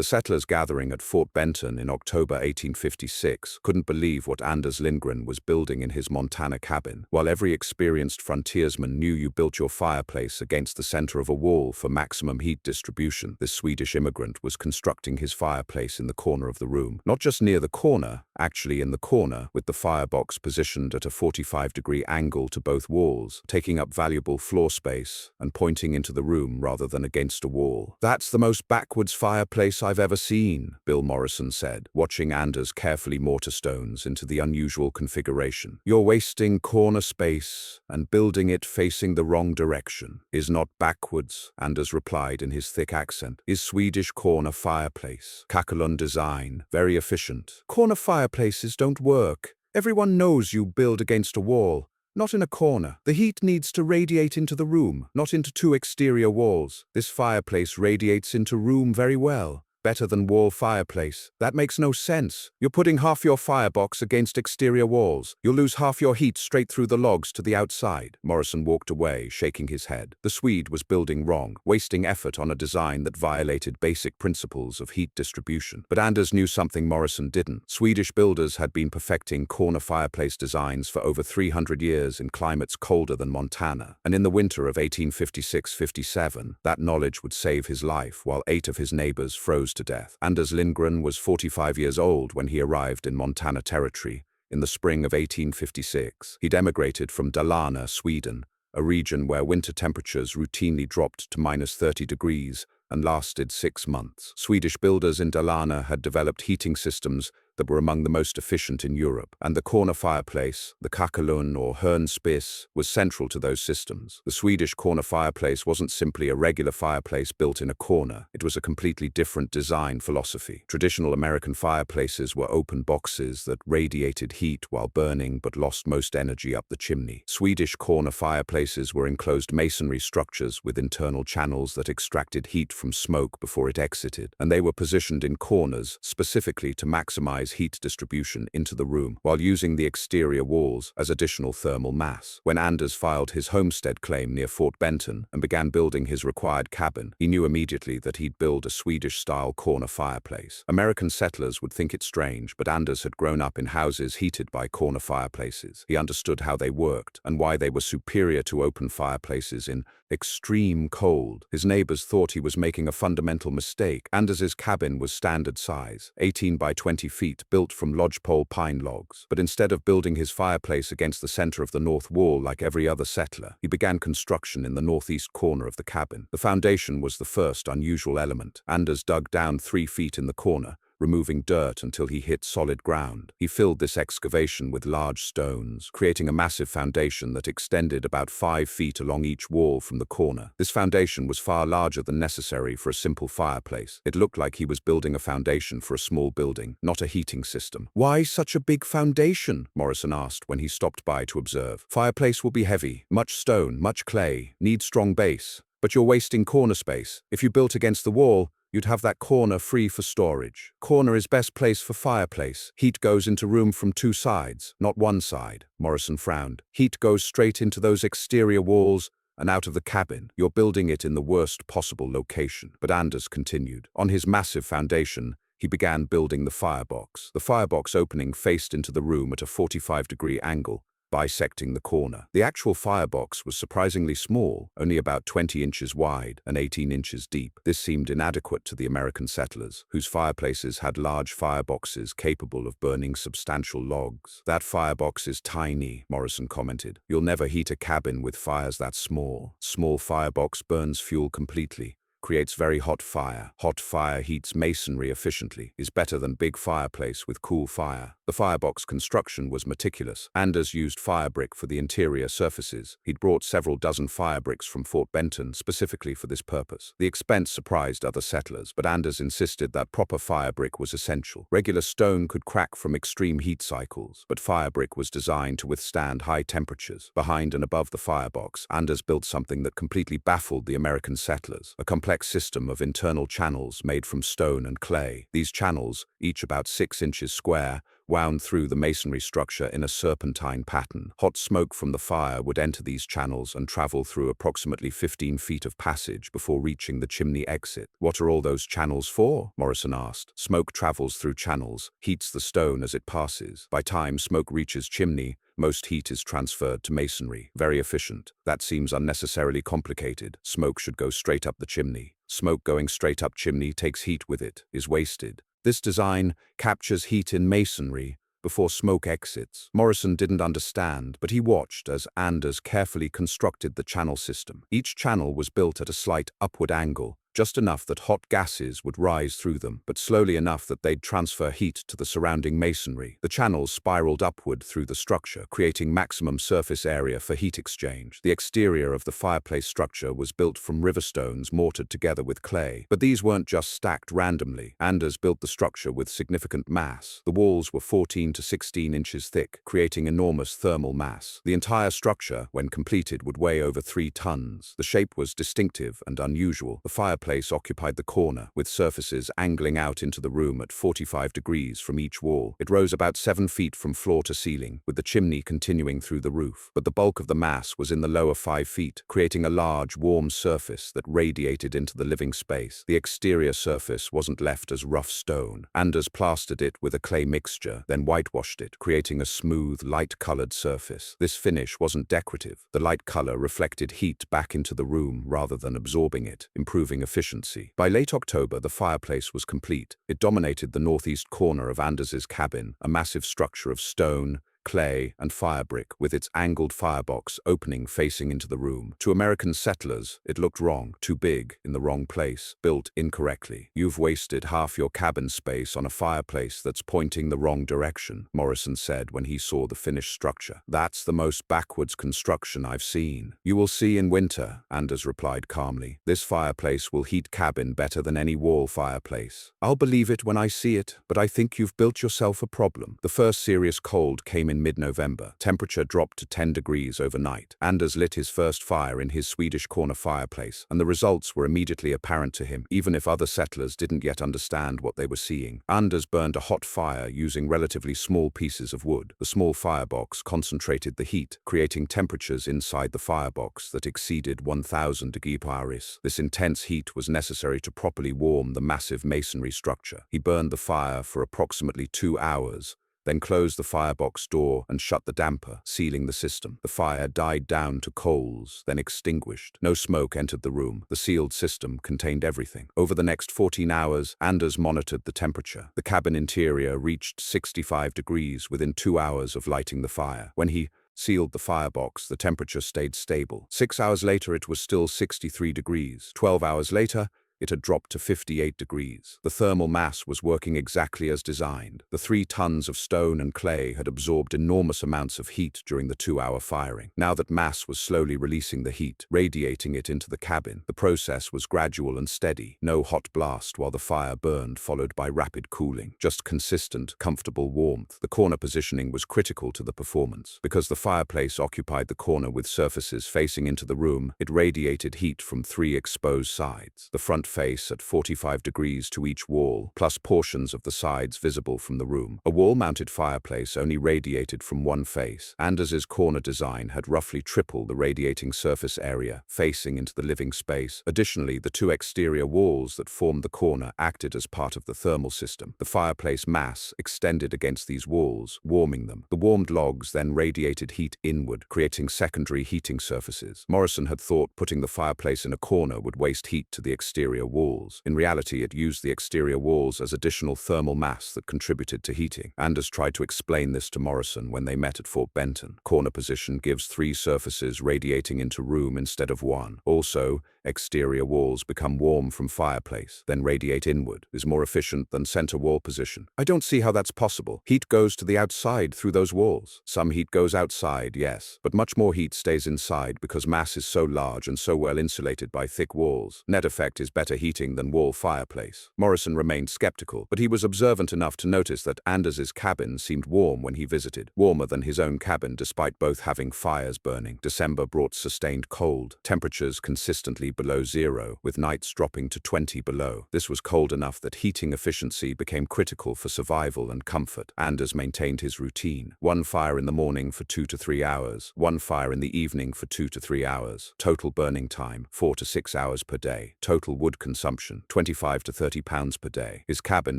The settlers gathering at Fort Benton in October 1856 couldn't believe what Anders Lindgren was building in his Montana cabin. While every experienced frontiersman knew you built your fireplace against the center of a wall for maximum heat distribution, this Swedish immigrant was constructing his fireplace in the corner of the room. Not just near the corner, actually in the corner, with the firebox positioned at a 45-degree angle to both walls, taking up valuable floor space and pointing into the room rather than against a wall. "That's the most backwards fireplace I've ever seen," Bill Morrison said, watching Anders carefully mortar stones into the unusual configuration. "You're wasting corner space and building it facing the wrong direction." "Is not backwards," Anders replied in his thick accent. "Is Swedish corner fireplace. Kakelugn design, very efficient. Corner fireplaces don't work. Everyone knows you build against a wall, not in a corner. The heat needs to radiate into the room, not into two exterior walls. This fireplace radiates into room very well. Better than wall fireplace. That makes no sense. You're putting half your firebox against exterior walls. You'll lose half your heat straight through the logs to the outside." Morrison walked away, shaking his head. The Swede was building wrong, wasting effort on a design that violated basic principles of heat distribution. But Anders knew something Morrison didn't. Swedish builders had been perfecting corner fireplace designs for over 300 years in climates colder than Montana. And in the winter of 1856-57, that knowledge would save his life while 8 of his neighbors froze to death. Anders Lindgren was 45 years old when he arrived in Montana Territory in the spring of 1856. He'd emigrated from Dalarna, Sweden, a region where winter temperatures routinely dropped to -30 degrees and lasted 6 months. Swedish builders in Dalarna had developed heating systems that were among the most efficient in Europe, and the corner fireplace, the kakelugn or hörnspis, was central to those systems. The Swedish corner fireplace wasn't simply a regular fireplace built in a corner. It was a completely different design philosophy. Traditional American fireplaces were open boxes that radiated heat while burning but lost most energy up the chimney. Swedish corner fireplaces were enclosed masonry structures with internal channels that extracted heat from smoke before it exited, and they were positioned in corners specifically to maximize heat distribution into the room while using the exterior walls as additional thermal mass. When Anders filed his homestead claim near Fort Benton and began building his required cabin, he knew immediately that he'd build a Swedish-style corner fireplace. American settlers would think it strange, but Anders had grown up in houses heated by corner fireplaces. He understood how they worked and why they were superior to open fireplaces in extreme cold. His neighbors thought he was making a fundamental mistake. Anders's cabin was standard size, 18 by 20 feet, built from lodgepole pine logs. But instead of building his fireplace against the center of the north wall like every other settler, he began construction in the northeast corner of the cabin. The foundation was the first unusual element. Anders dug down 3 feet in the corner, removing dirt until he hit solid ground. He filled this excavation with large stones, creating a massive foundation that extended about 5 feet along each wall from the corner. This foundation was far larger than necessary for a simple fireplace. It looked like he was building a foundation for a small building, not a heating system. "Why such a big foundation?" Morrison asked when he stopped by to observe. "Fireplace will be heavy, much stone, much clay, need strong base. But you're wasting corner space. If you built against the wall, you'd have that corner free for storage. Corner is best place for fireplace. Heat goes into room from 2 sides, not 1 side." Morrison frowned. "Heat goes straight into those exterior walls and out of the cabin. You're building it in the worst possible location." But Anders continued. On his massive foundation, he began building the firebox. The firebox opening faced into the room at a 45-degree angle, bisecting the corner. The actual firebox was surprisingly small, only about 20 inches wide and 18 inches deep. This seemed inadequate to the American settlers, whose fireplaces had large fireboxes capable of burning substantial logs. "That firebox is tiny," Morrison commented. "You'll never heat a cabin with fires that small. Small firebox burns fuel completely, creates very hot fire. Hot fire heats masonry efficiently, is better than big fireplace with cool fire." The firebox construction was meticulous. Anders used fire brick for the interior surfaces. He'd brought several dozen fire bricks from Fort Benton specifically for this purpose. The expense surprised other settlers, but Anders insisted that proper fire brick was essential. Regular stone could crack from extreme heat cycles, but fire brick was designed to withstand high temperatures. Behind and above the firebox, Anders built something that completely baffled the American settlers, a complex system of internal channels made from stone and clay. These channels, each about 6 inches square, wound through the masonry structure in a serpentine pattern. Hot smoke from the fire would enter these channels and travel through approximately 15 feet of passage before reaching the chimney exit. "What are all those channels for?" Morrison asked. "Smoke travels through channels, heats the stone as it passes. By time smoke reaches chimney, most heat is transferred to masonry. Very efficient. That seems unnecessarily complicated. Smoke should go straight up the chimney. Smoke going straight up chimney takes heat with it, is wasted. This design captures heat in masonry before smoke exits." Morrison didn't understand, but he watched as Anders carefully constructed the channel system. Each channel was built at a slight upward angle, just enough that hot gases would rise through them, but slowly enough that they'd transfer heat to the surrounding masonry. The channels spiraled upward through the structure, creating maximum surface area for heat exchange. The exterior of the fireplace structure was built from river stones mortared together with clay. But these weren't just stacked randomly. Anders built the structure with significant mass. The walls were 14 to 16 inches thick, creating enormous thermal mass. The entire structure, when completed, would weigh over 3 tons. The shape was distinctive and unusual. The fireplace occupied the corner, with surfaces angling out into the room at 45 degrees from each wall. It rose about 7 feet from floor to ceiling, with the chimney continuing through the roof. But the bulk of the mass was in the lower 5 feet, creating a large, warm surface that radiated into the living space. The exterior surface wasn't left as rough stone. Anders plastered it with a clay mixture, then whitewashed it, creating a smooth, light-colored surface. This finish wasn't decorative. The light color reflected heat back into the room rather than absorbing it, improving efficiency. By late October, the fireplace was complete. It dominated the northeast corner of Anders's cabin, a massive structure of stone, clay, and firebrick, with its angled firebox opening facing into the room. To American settlers, it looked wrong, too big, in the wrong place, built incorrectly. "You've wasted half your cabin space on a fireplace that's pointing the wrong direction," Morrison said when he saw the finished structure. "That's the most backwards construction I've seen." "You will see in winter," Anders replied calmly. "This fireplace will heat cabin better than any wall fireplace." "I'll believe it when I see it, but I think you've built yourself a problem." The first serious cold came in mid-November. Temperature dropped to 10 degrees overnight. Anders lit his first fire in his Swedish corner fireplace, and the results were immediately apparent to him, even if other settlers didn't yet understand what they were seeing. Anders burned a hot fire using relatively small pieces of wood. The small firebox concentrated the heat, creating temperatures inside the firebox that exceeded 1,000 degrees. This intense heat was necessary to properly warm the massive masonry structure. He burned the fire for approximately 2 hours, then closed the firebox door and shut the damper, sealing the system. The fire died down to coals, then extinguished. No smoke entered the room. The sealed system contained everything. Over the next 14 hours, Anders monitored the temperature. The cabin interior reached 65 degrees within 2 hours of lighting the fire. When he sealed the firebox, the temperature stayed stable. 6 hours later, it was still 63 degrees. 12 hours later, it had dropped to 58 degrees. The thermal mass was working exactly as designed. The 3 tons of stone and clay had absorbed enormous amounts of heat during the 2-hour firing. Now that mass was slowly releasing the heat, radiating it into the cabin. The process was gradual and steady. No hot blast while the fire burned, followed by rapid cooling. Just consistent, comfortable warmth. The corner positioning was critical to the performance. Because the fireplace occupied the corner with surfaces facing into the room, it radiated heat from 3 exposed sides. The front face at 45 degrees to each wall, plus portions of the sides visible from the room. A wall-mounted fireplace only radiated from one face. Anders's corner design had roughly triple the radiating surface area facing into the living space. Additionally, the 2 exterior walls that formed the corner acted as part of the thermal system. The fireplace mass extended against these walls, warming them. The warmed logs then radiated heat inward, creating secondary heating surfaces. Morrison had thought putting the fireplace in a corner would waste heat to the exterior walls. In reality, it used the exterior walls as additional thermal mass that contributed to heating. Anders tried to explain this to Morrison when they met at Fort Benton. Corner position gives 3 surfaces radiating into room instead of 1. Also, exterior walls become warm from fireplace, then radiate inward. Is more efficient than center wall position. "I don't see how that's possible. Heat goes to the outside through those walls." "Some heat goes outside, yes, but much more heat stays inside because mass is so large and so well insulated by thick walls. Net effect is better better heating than wall fireplace. Morrison remained skeptical, but he was observant enough to notice that Anders's cabin seemed warm when he visited, warmer than his own cabin despite both having fires burning. December brought sustained cold, temperatures consistently below zero, with nights dropping to 20 below. This was cold enough that heating efficiency became critical for survival and comfort. Anders maintained his routine. One fire in the morning for 2 to 3 hours, one fire in the evening for 2 to 3 hours. Total burning time, 4 to 6 hours per day. Total wood consumption, 25 to 30 pounds per day. His cabin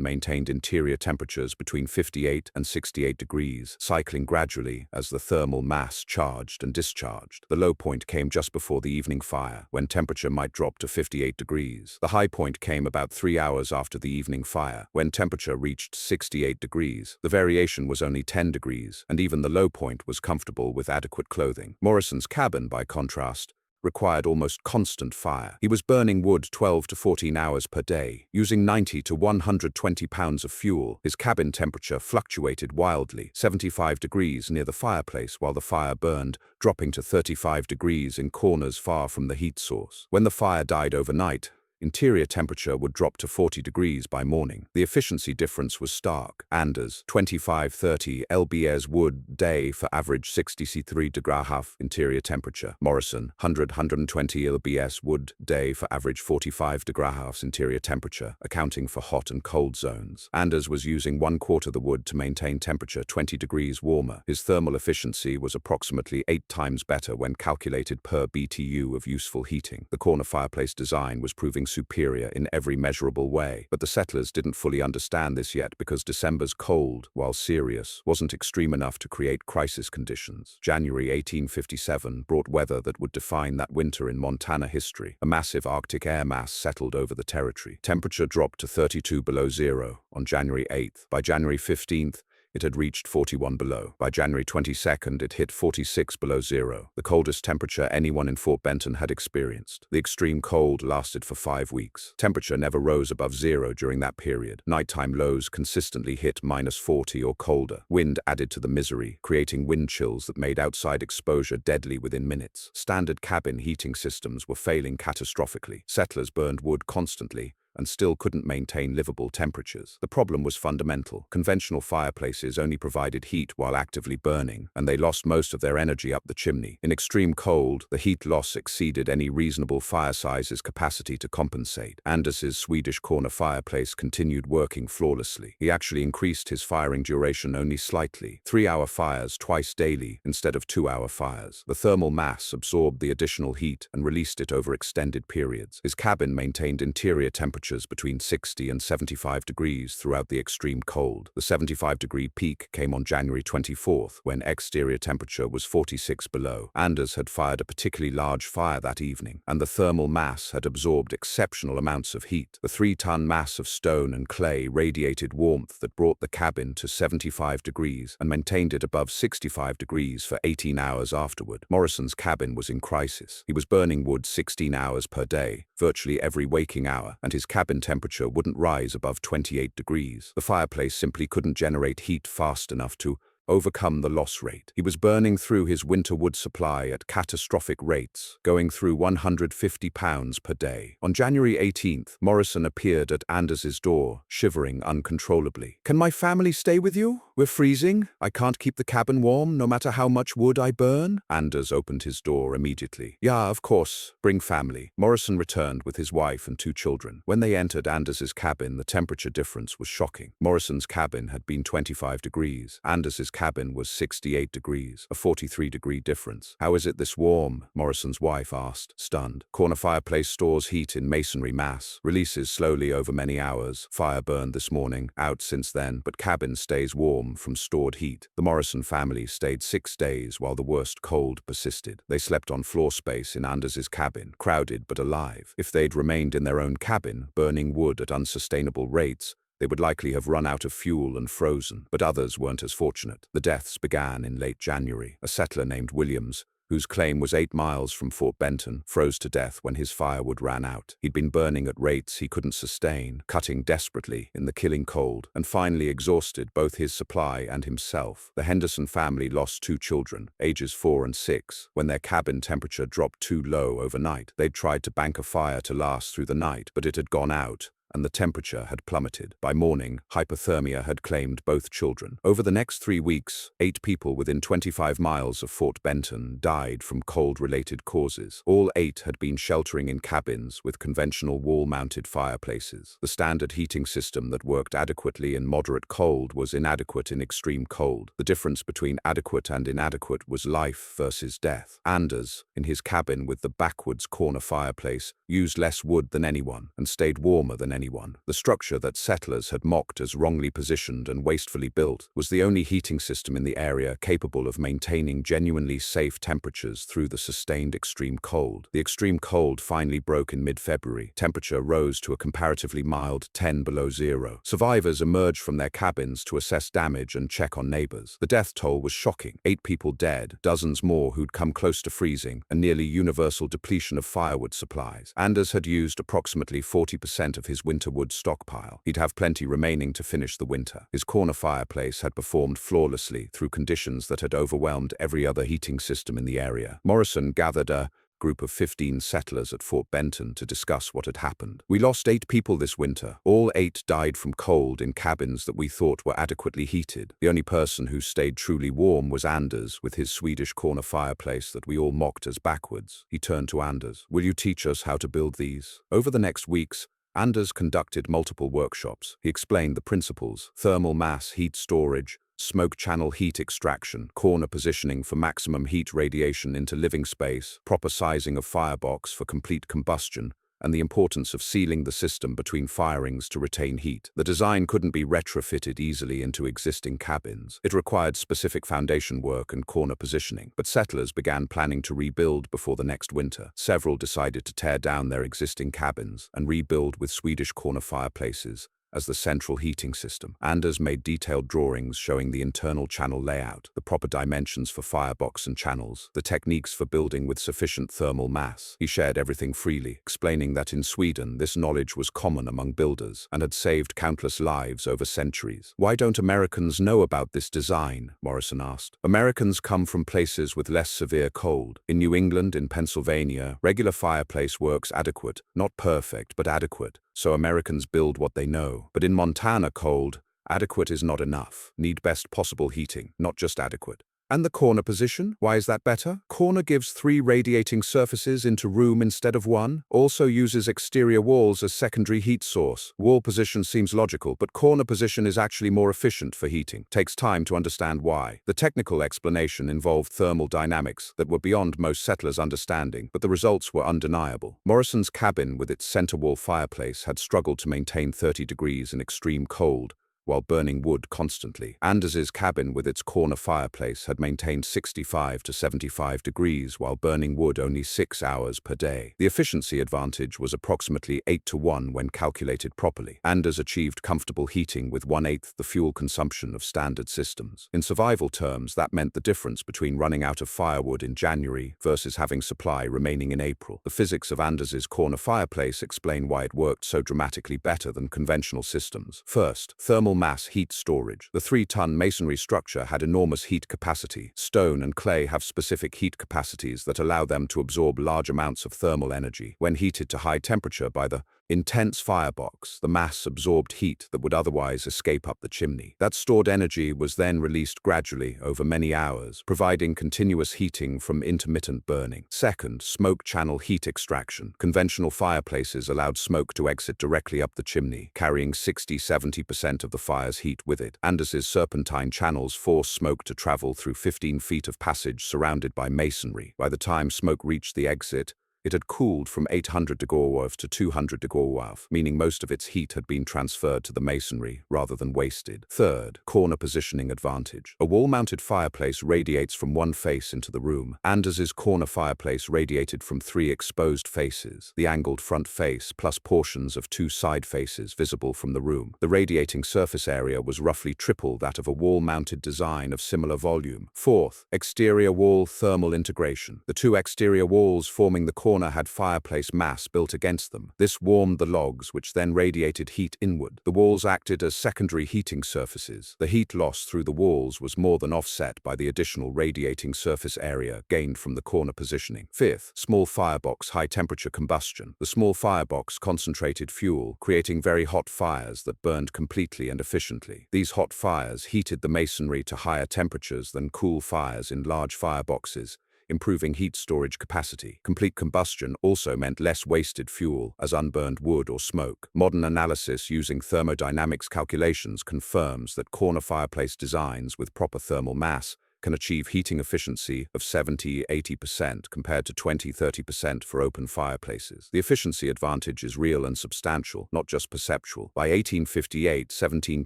maintained interior temperatures between 58 and 68 degrees, cycling gradually as the thermal mass charged and discharged. The low point came just before the evening fire, when temperature might drop to 58 degrees. The high point came about 3 hours after the evening fire, when temperature reached 68 degrees. The variation was only 10 degrees, and even the low point was comfortable with adequate clothing. Morrison's cabin, by contrast, required almost constant fire. He was burning wood 12 to 14 hours per day, using 90 to 120 pounds of fuel. His cabin temperature fluctuated wildly, 75 degrees near the fireplace while the fire burned, dropping to 35 degrees in corners far from the heat source. When the fire died overnight, interior temperature would drop to 40 degrees by morning. The efficiency difference was stark. Anders, 25-30 lbs wood day for average 63 degrees interior temperature. Morrison, 100-120 lbs wood day for average 45 degrees interior temperature, accounting for hot and cold zones. Anders was using 1/4 the wood to maintain temperature 20 degrees warmer. His thermal efficiency was approximately 8 times better when calculated per BTU of useful heating. The corner fireplace design was proving superior in every measurable way, but the settlers didn't fully understand this yet because December's cold, while serious, wasn't extreme enough to create crisis conditions. January 1857 brought weather that would define that winter in Montana history. A massive Arctic air mass settled over the territory. Temperature dropped to 32 below zero on January 8th. By January 15th, it had reached 41 below. By January 22nd, it hit 46 below zero, the coldest temperature anyone in Fort Benton had experienced. The extreme cold lasted for 5 weeks. Temperature never rose above zero during that period. Nighttime lows consistently hit -40 or colder. Wind added to the misery, creating wind chills that made outside exposure deadly within minutes. Standard cabin heating systems were failing catastrophically. Settlers burned wood constantly and still couldn't maintain livable temperatures. The problem was fundamental. Conventional fireplaces only provided heat while actively burning, and they lost most of their energy up the chimney. In extreme cold, the heat loss exceeded any reasonable fire size's capacity to compensate. Anders's Swedish corner fireplace continued working flawlessly. He actually increased his firing duration only slightly, 3-hour fires twice daily instead of 2-hour fires. The thermal mass absorbed the additional heat and released it over extended periods. His cabin maintained interior temperatures between 60 and 75 degrees throughout the extreme cold. The 75-degree peak came on January 24th, when exterior temperature was 46 below. Anders had fired a particularly large fire that evening, and the thermal mass had absorbed exceptional amounts of heat. The 3-ton mass of stone and clay radiated warmth that brought the cabin to 75 degrees and maintained it above 65 degrees for 18 hours afterward. Morrison's cabin was in crisis. He was burning wood 16 hours per day, virtually every waking hour, and his cabin temperature wouldn't rise above 28 degrees. The fireplace simply couldn't generate heat fast enough to overcome the loss rate. He was burning through his winter wood supply at catastrophic rates, going through 150 pounds per day. On January 18th, Morrison appeared at Anders's door, shivering uncontrollably. "Can my family stay with you? We're freezing. I can't keep the cabin warm no matter how much wood I burn." Anders opened his door immediately. "Yeah, of course. Bring family." Morrison returned with his wife and 2 children. When they entered Anders's cabin, the temperature difference was shocking. Morrison's cabin had been 25 degrees. Anders's cabin was 68 degrees, a 43-degree difference. "How is it this warm?" Morrison's wife asked, stunned. "Corner fireplace stores heat in masonry mass, releases slowly over many hours. Fire burned this morning, out since then, but cabin stays warm from stored heat." The Morrison family stayed 6 days while the worst cold persisted. They slept on floor space in Anders's cabin, crowded but alive. If they'd remained in their own cabin, burning wood at unsustainable rates, they would likely have run out of fuel and frozen, but others weren't as fortunate. The deaths began in late January. A settler named Williams, whose claim was 8 miles from Fort Benton, froze to death when his firewood ran out. He'd been burning at rates he couldn't sustain, cutting desperately in the killing cold, and finally exhausted both his supply and himself. The Henderson family lost 2 children, ages 4 and 6, when their cabin temperature dropped too low overnight. They'd tried to bank a fire to last through the night, but it had gone out, and the temperature had plummeted. By morning, hypothermia had claimed both children. Over the next 3 weeks, 8 people within 25 miles of Fort Benton died from cold-related causes. All 8 had been sheltering in cabins with conventional wall-mounted fireplaces. The standard heating system that worked adequately in moderate cold was inadequate in extreme cold. The difference between adequate and inadequate was life versus death. Anders, in his cabin with the backwards corner fireplace, used less wood than anyone and stayed warmer than anyone. The structure that settlers had mocked as wrongly positioned and wastefully built was the only heating system in the area capable of maintaining genuinely safe temperatures through the sustained extreme cold. The extreme cold finally broke in mid-February. Temperature rose to a comparatively mild 10 below zero. Survivors emerged from their cabins to assess damage and check on neighbors. The death toll was shocking. 8 people dead, dozens more who'd come close to freezing, and nearly universal depletion of firewood supplies. Anders had used approximately 40% of his winter wood stockpile. He'd have plenty remaining to finish the winter. His corner fireplace had performed flawlessly through conditions that had overwhelmed every other heating system in the area. Morrison gathered a group of 15 settlers at Fort Benton to discuss what had happened. "We lost 8 people this winter. All 8 died from cold in cabins that we thought were adequately heated. The only person who stayed truly warm was Anders with his Swedish corner fireplace that we all mocked as backwards." He turned to Anders. "Will you teach us how to build these?" Over the next weeks, Anders conducted multiple workshops. He explained the principles: thermal mass heat storage, smoke channel heat extraction, corner positioning for maximum heat radiation into living space, proper sizing of firebox for complete combustion, and the importance of sealing the system between firings to retain heat. The design couldn't be retrofitted easily into existing cabins. It required specific foundation work and corner positioning, but settlers began planning to rebuild before the next winter. Several decided to tear down their existing cabins and rebuild with Swedish corner fireplaces as the central heating system. Anders made detailed drawings showing the internal channel layout, the proper dimensions for firebox and channels, the techniques for building with sufficient thermal mass. He shared everything freely, explaining that in Sweden this knowledge was common among builders and had saved countless lives over centuries. "Why don't Americans know about this design?" Morrison asked. "Americans come from places with less severe cold. In New England, in Pennsylvania, regular fireplace works adequate, not perfect, but adequate. So Americans build what they know. But in Montana cold, adequate is not enough. Need best possible heating, not just adequate." "And the corner position? Why is that better?" "Corner gives 3 radiating surfaces into room instead of 1. Also uses exterior walls as secondary heat source. Wall position seems logical, but corner position is actually more efficient for heating. Takes time to understand why." The technical explanation involved thermal dynamics that were beyond most settlers' understanding, but the results were undeniable. Morrison's cabin with its center wall fireplace had struggled to maintain 30 degrees in extreme cold, while burning wood constantly. Anders's cabin with its corner fireplace had maintained 65 to 75 degrees while burning wood only 6 hours per day. The efficiency advantage was approximately 8 to 1 when calculated properly. Anders achieved comfortable heating with 1/8 the fuel consumption of standard systems. In survival terms, that meant the difference between running out of firewood in January versus having supply remaining in April. The physics of Anders's corner fireplace explain why it worked so dramatically better than conventional systems. First, thermal mass heat storage. The 3-ton masonry structure had enormous heat capacity. Stone and clay have specific heat capacities that allow them to absorb large amounts of thermal energy. When heated to high temperature by the intense firebox, the mass absorbed heat that would otherwise escape up the chimney. That stored energy was then released gradually over many hours, providing continuous heating from intermittent burning. Second, smoke channel heat extraction. Conventional fireplaces allowed smoke to exit directly up the chimney, carrying 60–70% of the fire's heat with it. Anders's serpentine channels forced smoke to travel through 15 feet of passage surrounded by masonry. By the time smoke reached the exit, It had cooled from 800 degrees to 200 degrees, meaning most of its heat had been transferred to the masonry rather than wasted. Third, corner positioning advantage. A wall-mounted fireplace radiates from one face into the room. Anders's corner fireplace radiated from 3 exposed faces, the angled front face plus portions of 2 side faces visible from the room. The radiating surface area was roughly triple that of a wall-mounted design of similar volume. Fourth, exterior wall thermal integration. The 2 exterior walls forming the corner had fireplace mass built against them. This warmed the logs, which then radiated heat inward. The walls acted as secondary heating surfaces. The heat loss through the walls was more than offset by the additional radiating surface area gained from the corner positioning. Fifth, small firebox high-temperature combustion. The small firebox concentrated fuel, creating very hot fires that burned completely and efficiently. These hot fires heated the masonry to higher temperatures than cool fires in large fireboxes, improving heat storage capacity. Complete combustion also meant less wasted fuel as unburned wood or smoke. Modern analysis using thermodynamics calculations confirms that corner fireplace designs with proper thermal mass can achieve heating efficiency of 70–80% compared to 20–30% for open fireplaces. The efficiency advantage is real and substantial, not just perceptual. By 1858, 17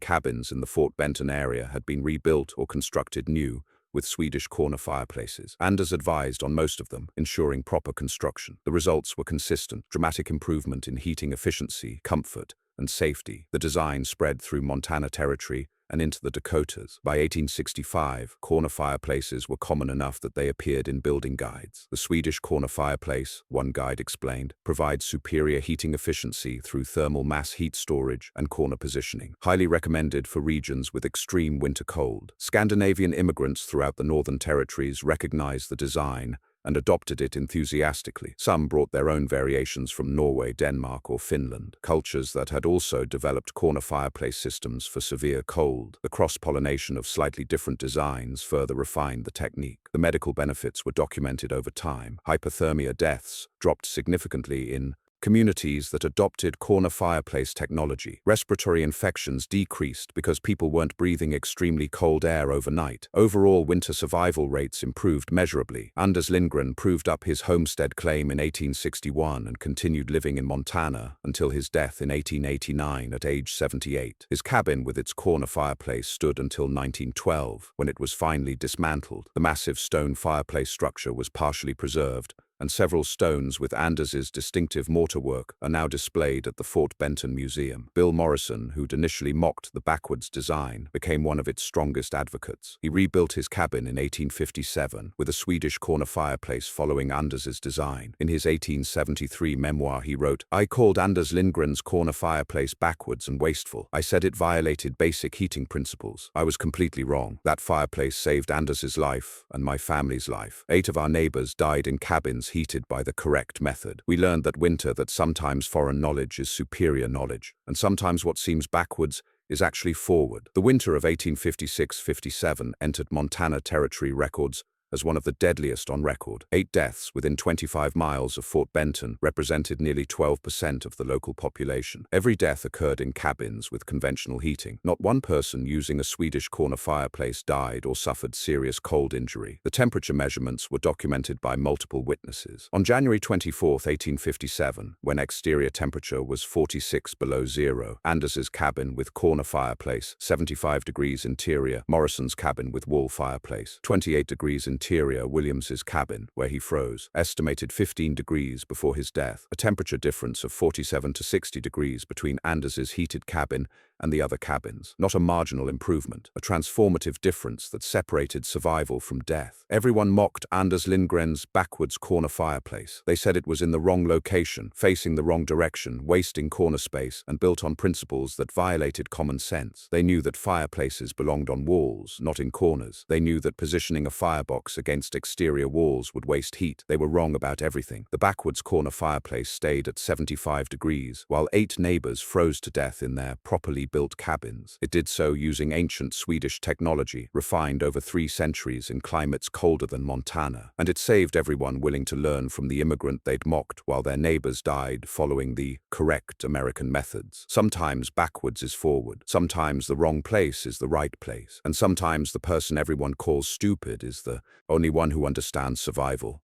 cabins in the Fort Benton area had been rebuilt or constructed new, with Swedish corner fireplaces. Anders advised on most of them, ensuring proper construction. The results were consistent: dramatic improvement in heating efficiency, comfort, and safety. The design spread through Montana Territory and into the Dakotas. By 1865, corner fireplaces were common enough that they appeared in building guides. The Swedish corner fireplace, one guide explained, provides superior heating efficiency through thermal mass heat storage and corner positioning. Highly recommended for regions with extreme winter cold. Scandinavian immigrants throughout the Northern Territories recognized the design and adopted it enthusiastically. Some brought their own variations from Norway, Denmark, or Finland, cultures that had also developed corner fireplace systems for severe cold. The cross-pollination of slightly different designs further refined the technique. The medical benefits were documented over time. Hypothermia deaths dropped significantly in communities that adopted corner fireplace technology. Respiratory infections decreased because people weren't breathing extremely cold air overnight. Overall, winter survival rates improved measurably. Anders Lindgren proved up his homestead claim in 1861 and continued living in Montana until his death in 1889 at age 78. His cabin with its corner fireplace stood until 1912, when it was finally dismantled. The massive stone fireplace structure was partially preserved, and several stones with Anders's distinctive mortarwork are now displayed at the Fort Benton Museum. Bill Morrison, who'd initially mocked the backwards design, became one of its strongest advocates. He rebuilt his cabin in 1857 with a Swedish corner fireplace following Anders's design. In his 1873 memoir, he wrote, "I called Anders Lindgren's corner fireplace backwards and wasteful. I said it violated basic heating principles. I was completely wrong. That fireplace saved Anders's life and my family's life. 8 of our neighbors died in cabins heated by the correct method. We learned that sometimes foreign knowledge is superior knowledge, and sometimes what seems backwards is actually forward." The winter of 1856–57 entered Montana Territory records as one of the deadliest on record. 8 deaths within 25 miles of Fort Benton represented nearly 12% of the local population. Every death occurred in cabins with conventional heating. Not one person using a Swedish corner fireplace died or suffered serious cold injury. The temperature measurements were documented by multiple witnesses. On January 24, 1857, when exterior temperature was 46 below zero, Anders's cabin with corner fireplace, 75 degrees interior, Morrison's cabin with wall fireplace, 28 degrees interior, Williams's cabin, where he froze, estimated 15 degrees before his death, a temperature difference of 47 to 60 degrees between Anders's heated cabin and the other cabins. Not a marginal improvement, a transformative difference that separated survival from death. Everyone mocked Anders Lindgren's backwards corner fireplace. They said it was in the wrong location, facing the wrong direction, wasting corner space, and built on principles that violated common sense. They knew that fireplaces belonged on walls, not in corners. They knew that positioning a firebox against exterior walls would waste heat. They were wrong about everything. The backwards corner fireplace stayed at 75 degrees, while 8 neighbors froze to death in their properly built cabins. It did so using ancient Swedish technology, refined over 3 centuries in climates colder than Montana. And it saved everyone willing to learn from the immigrant they'd mocked while their neighbors died following the correct American methods. Sometimes backwards is forward. Sometimes the wrong place is the right place. And sometimes the person everyone calls stupid is the only one who understands survival.